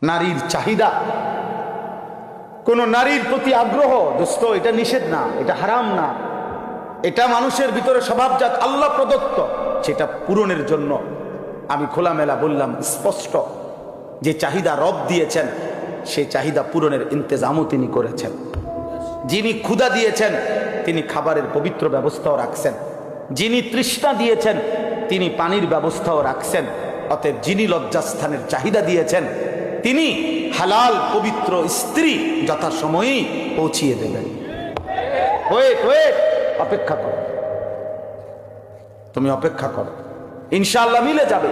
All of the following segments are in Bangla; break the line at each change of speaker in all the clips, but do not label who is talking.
নারীর চাহিদা, কোন নারীর প্রতি আগ্রহ, দোস্ত এটা নিষেধ না, এটা হারাম না, এটা মানুষের ভিতরে স্বভাবজাত আল্লাহ প্রদত্ত। সেটা পূরণের জন্য আমি খোলামেলা বললাম, স্পষ্ট যে চাহিদা রব দিয়েছেন সেই চাহিদা পূরণের ইন্তজামও তিনি করেছেন। যিনি ক্ষুধা দিয়েছেন তিনি খাবারের পবিত্র ব্যবস্থাও রাখছেন, যিনি তৃষ্ণা দিয়েছেন তিনি পানির ব্যবস্থাও রাখছেন। অতএব যিনি লজ্জাস্থানের চাহিদা দিয়েছেন তিনি হালাল পবিত্র স্ত্রী যথাসময়েই পৌঁছিয়ে দেবেন। ওয়েট, অপেক্ষা করো, তুমি অপেক্ষা করো, ইনশাআল্লাহ মিলে যাবে।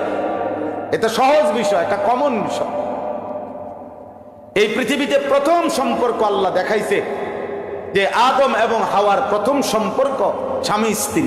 এটা সহজ বিষয়, এটা কমন বিষয়। এই পৃথিবীতে প্রথম সম্পর্ক আল্লাহ দেখাইছে যে আদম এবং হাওয়ার প্রথম সম্পর্ক স্বামী স্ত্রী।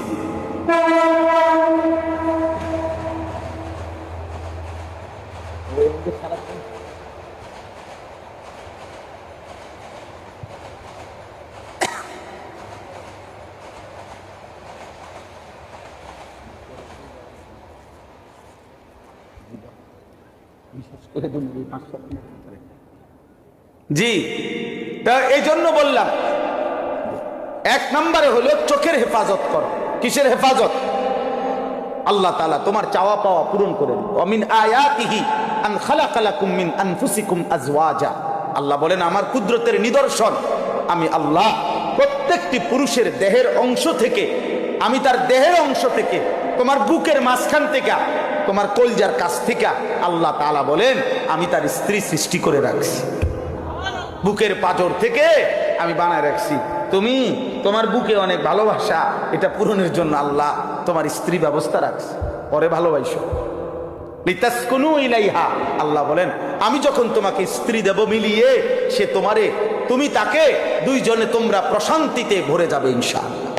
জি, তা এই জন্য বললাম এক নম্বরে হলো চোখের হেফাজত করো। কিসের হেফাজত? আল্লাহ তাআলা তোমার চাওয়া পাওয়া পূরণ করে দিন। ওয়ামিন আয়াতিহি আন খালাকা লাকুম মিন আনফুসিকুম আজওয়াজা। আল্লাহ বলেন আমার কুদরতের নিদর্শন, আমি আল্লাহ প্রত্যেকটি পুরুষের দেহের অংশ থেকে, আমি তার দেহের অংশ থেকে, তোমার বুকের মাঝখান থেকে, তোমার কলজার কাছ থেকে আল্লাহ তাআলা বলেন আমি তার স্ত্রী সৃষ্টি করে রাখছি। বুকের পাঁজর থেকে আমি বানায় রাখছি। তুমি তোমার বুকে অনেক ভালোবাসা, এটা পূরণের জন্য আল্লাহ তোমার স্ত্রী ব্যবস্থা রাখছে। পরে ভালোবাসো লিতাসকুনু ইলাইহা। আল্লাহ বলেন আমি যখন তোমাকে স্ত্রী দেব মিলিয়ে, সে তোমারে, তুমি তাকে, দুইজনে তোমরা প্রশান্তিতে ভরে যাবে ইনশাআল্লাহ।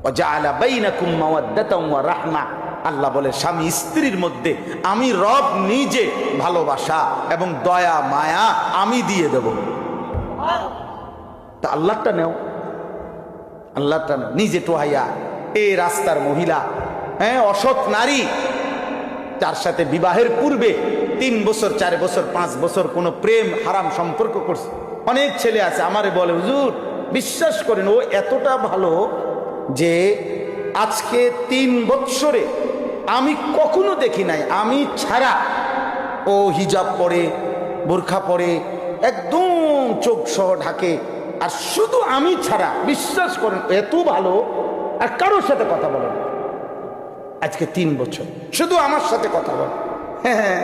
ওয়া জাআলা বাইনাকুম মাওয়াদ্দাতাও ওয়া রাহমা। আল্লাহ বলে স্বামী স্ত্রীর মধ্যে আমি রব নিজে ভালোবাসা এবং দয়া মায়া আমি দিয়ে দেব। তা আল্লাহটা নেও, আল্লাহটা নিজে টোহাইয়া এই রাস্তার মহিলা, হ্যাঁ অসৎ নারী, যার সাথে বিবাহের পূর্বে 3 বছর 4 বছর 5 বছর কোনো প্রেম হারাম সম্পর্ক করছে। অনেক ছেলে আছে আমারে বলে হুজুর বিশ্বাস করেন ও এতটা ভালো যে আজকে 3 বছরে আমি কখনো দেখি নাই, আমি ছাড়া ও হিজাব পরে, বোরখা পরে, একদম চোখ সহ ঢাকে, আর শুধু আমি ছাড়া, বিশ্বাস করেন এত ভালো আর কারোর সাথে কথা বলে না। আজকে 3 বছর শুধু আমার সাথে কথা বলে। হ্যাঁ,